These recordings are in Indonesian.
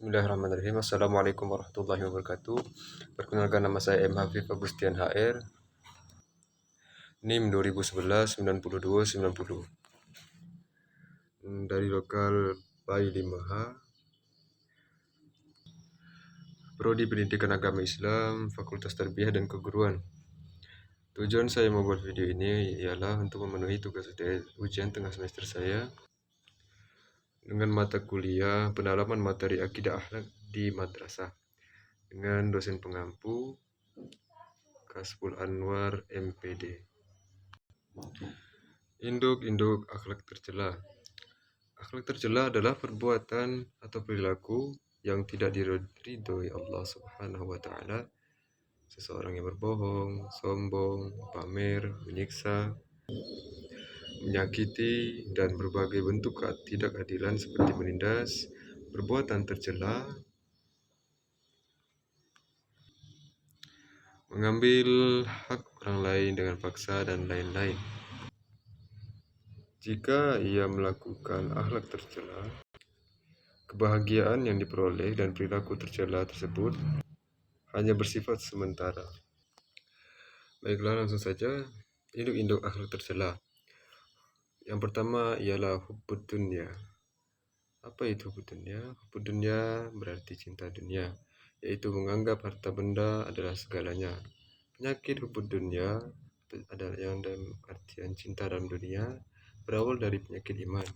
Bismillahirrahmanirrahim. Assalamualaikum warahmatullahi wabarakatuh. Perkenalkan, nama saya M. Hafif Agustian HR, NIM 2011 92 90. Dari lokal Pai 5H, Prodi Pendidikan Agama Islam, Fakultas Tarbiyah dan Keguruan. Tujuan saya membuat video ini ialah untuk memenuhi tugas ujian tengah semester saya dengan mata kuliah pendalaman materi akidah akhlak di madrasah dengan dosen pengampu Kasful Anwar MPD. Induk akhlak tercela. Akhlak tercela adalah perbuatan atau perilaku yang tidak diridhoi Allah Subhanahu wa taala. Seseorang yang berbohong, sombong, pamer, menyiksa, menyakiti, dan berbagai bentuk ketidakadilan seperti menindas, perbuatan tercela, mengambil hak orang lain dengan paksa, dan lain-lain. Jika ia melakukan akhlak tercela, kebahagiaan yang diperoleh dan perilaku tercela tersebut hanya bersifat sementara. Baiklah, langsung saja. Induk akhlak tercela. Yang pertama ialah hubbud dunya. Apa itu hubbud dunya? Hubbud dunya berarti cinta dunia, yaitu menganggap harta benda adalah segalanya. Penyakit hubbud dunya adalah yang dalam artian cinta dalam dunia berawal dari penyakit iman.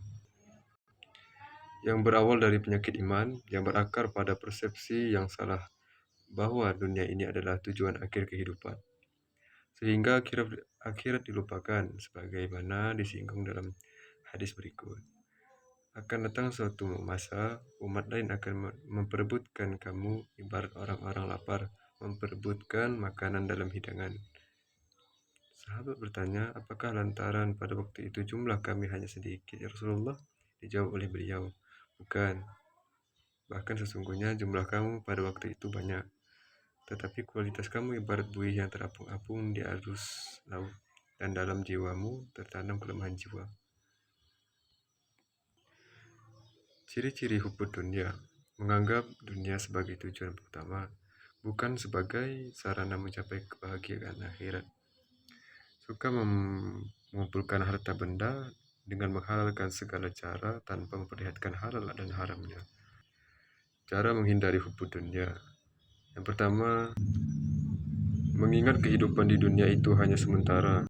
Yang berakar pada persepsi yang salah bahwa dunia ini adalah tujuan akhir kehidupan, sehingga akhirat dilupakan, sebagaimana disinggung dalam hadis berikut. Akan datang suatu masa, umat lain akan memperebutkan kamu ibarat orang-orang lapar memperebutkan makanan dalam hidangan. Sahabat bertanya, apakah lantaran pada waktu itu jumlah kami hanya sedikit, ya Rasulullah? Dijawab oleh beliau, bukan. Bahkan sesungguhnya jumlah kamu pada waktu itu banyak, tetapi kualitas kamu ibarat buih yang terapung-apung di arus laut, dan dalam jiwamu tertanam kelemahan jiwa. Ciri-ciri hubbud dunya: menganggap dunia sebagai tujuan pertama, bukan sebagai sarana mencapai kebahagiaan akhirat. Suka mengumpulkan harta benda dengan menghalalkan segala cara tanpa memperlihatkan halal dan haramnya. Cara menghindari hubbud dunya: yang pertama, mengingat kehidupan di dunia itu hanya sementara.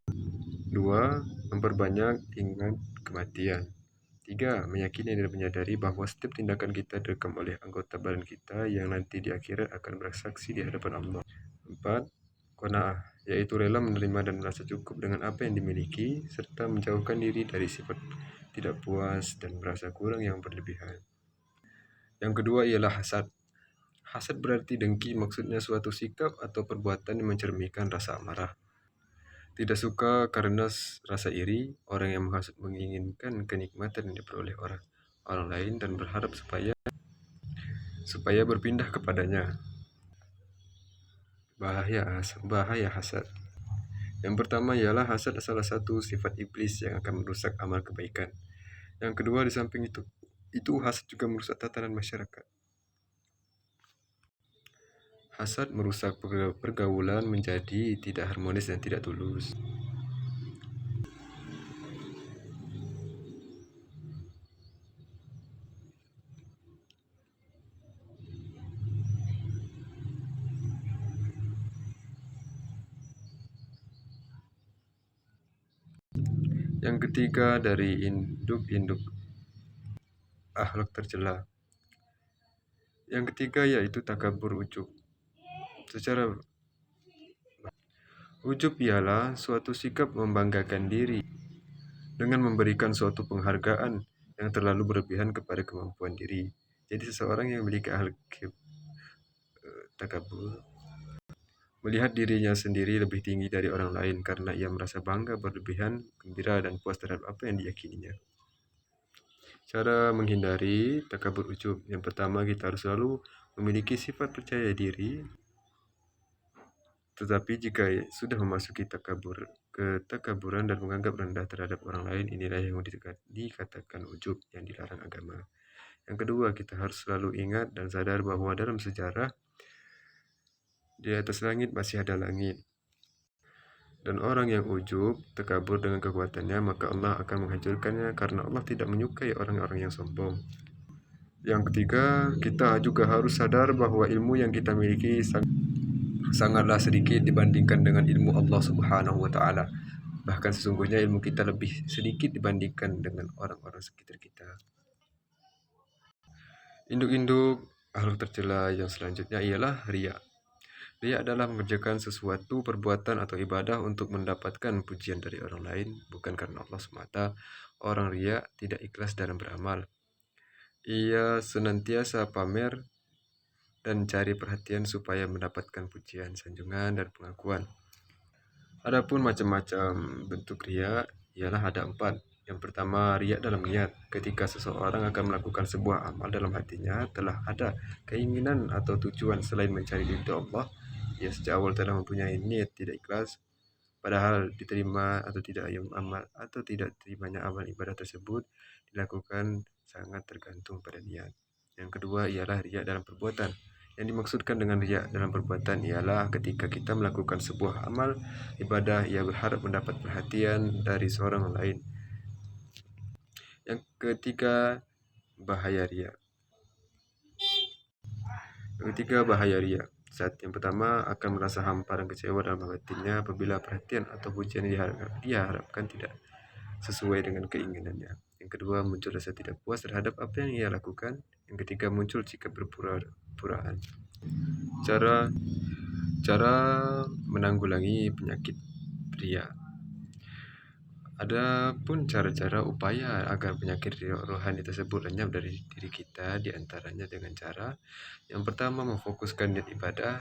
2. Memperbanyak ingat kematian. 3. Meyakini dan menyadari bahwa setiap tindakan kita direkam oleh anggota badan kita yang nanti di akhirat akan bersaksi di hadapan Allah. 4. Qanaah, yaitu rela menerima dan merasa cukup dengan apa yang dimiliki, serta menjauhkan diri dari sifat tidak puas dan merasa kurang yang berlebihan. Yang kedua ialah hasad. Hasad berarti dengki, maksudnya suatu sikap atau perbuatan yang mencerminkan rasa amarah. Tidak suka karena rasa iri. Orang yang menghasut menginginkan kenikmatan yang diperoleh orang lain dan berharap supaya berpindah kepadanya. Bahaya hasad. Yang pertama ialah hasad salah satu sifat iblis yang akan merusak amal kebaikan. Yang kedua, di samping itu hasad juga merusak tatanan masyarakat. Hasad merusak pergaulan menjadi tidak harmonis dan tidak tulus. Yang ketiga dari induk akhlak tercela. Yang ketiga yaitu takabur, ujub. Ujub ialah suatu sikap membanggakan diri dengan memberikan suatu penghargaan yang terlalu berlebihan kepada kemampuan diri. Jadi seseorang yang memiliki akhlak takabur melihat dirinya sendiri lebih tinggi dari orang lain karena ia merasa bangga berlebihan, gembira, dan puas terhadap apa yang diyakininya. Cara menghindari takabur ujub: yang pertama, kita harus selalu memiliki sifat percaya diri. Tetapi jika sudah memasuki ketakaburan dan menganggap rendah terhadap orang lain, inilah yang dikatakan ujub yang dilarang agama. Yang kedua, kita harus selalu ingat dan sadar bahwa dalam sejarah, di atas langit masih ada langit. Dan orang yang ujub, takabur dengan kekuatannya, maka Allah akan menghancurkannya karena Allah tidak menyukai orang-orang yang sombong. Yang ketiga, kita juga harus sadar bahwa ilmu yang kita miliki sangatlah sedikit dibandingkan dengan ilmu Allah Subhanahu wa taala. Bahkan sesungguhnya ilmu kita lebih sedikit dibandingkan dengan orang-orang sekitar kita. Induk-induk makhluk tercela yang selanjutnya ialah riya. Riya adalah mengerjakan sesuatu perbuatan atau ibadah untuk mendapatkan pujian dari orang lain, bukan karena Allah semata. Orang riya tidak ikhlas dalam beramal. Ia senantiasa pamer dan cari perhatian supaya mendapatkan pujian, sanjungan, dan pengakuan. Adapun macam-macam bentuk riya ialah ada 4. Yang pertama, riya dalam niat. Ketika seseorang akan melakukan sebuah amal dalam hatinya, telah ada keinginan atau tujuan selain mencari ridho Allah. Ia sejak awal telah mempunyai niat tidak ikhlas, padahal diterima atau tidak terimanya amal ibadah tersebut dilakukan sangat tergantung pada niat. Yang kedua ialah riya dalam perbuatan. Yang dimaksudkan dengan riya dalam perbuatan ialah ketika kita melakukan sebuah amal ibadah, ia berharap mendapat perhatian dari seorang lain. Yang ketiga, bahaya riya. Saat yang pertama akan merasa hampa dan kecewa dalam hatinya apabila perhatian atau pujian yang diharapkan tidak sesuai dengan keinginannya. Yang kedua, muncul rasa tidak puas terhadap apa yang ia lakukan. Yang ketiga, muncul sikap berpura-puraan. Cara menanggulangi penyakit riya. Ada pun cara-cara upaya agar penyakit rohani tersebut lenyap dari diri kita, diantaranya dengan cara yang pertama, memfokuskan niat ibadah,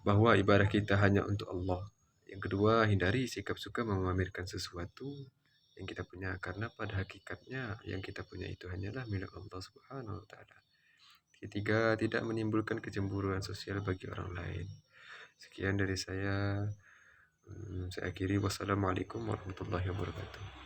bahwa ibadah kita hanya untuk Allah. Yang kedua, hindari sikap suka memamerkan sesuatu yang kita punya, karena pada hakikatnya yang kita punya itu hanyalah milik Allah Subhanahu wa taala. Ketiga, tidak menimbulkan kecemburuan sosial bagi orang lain. Sekian dari saya. Saya akhiri. Wassalamualaikum warahmatullahi wabarakatuh.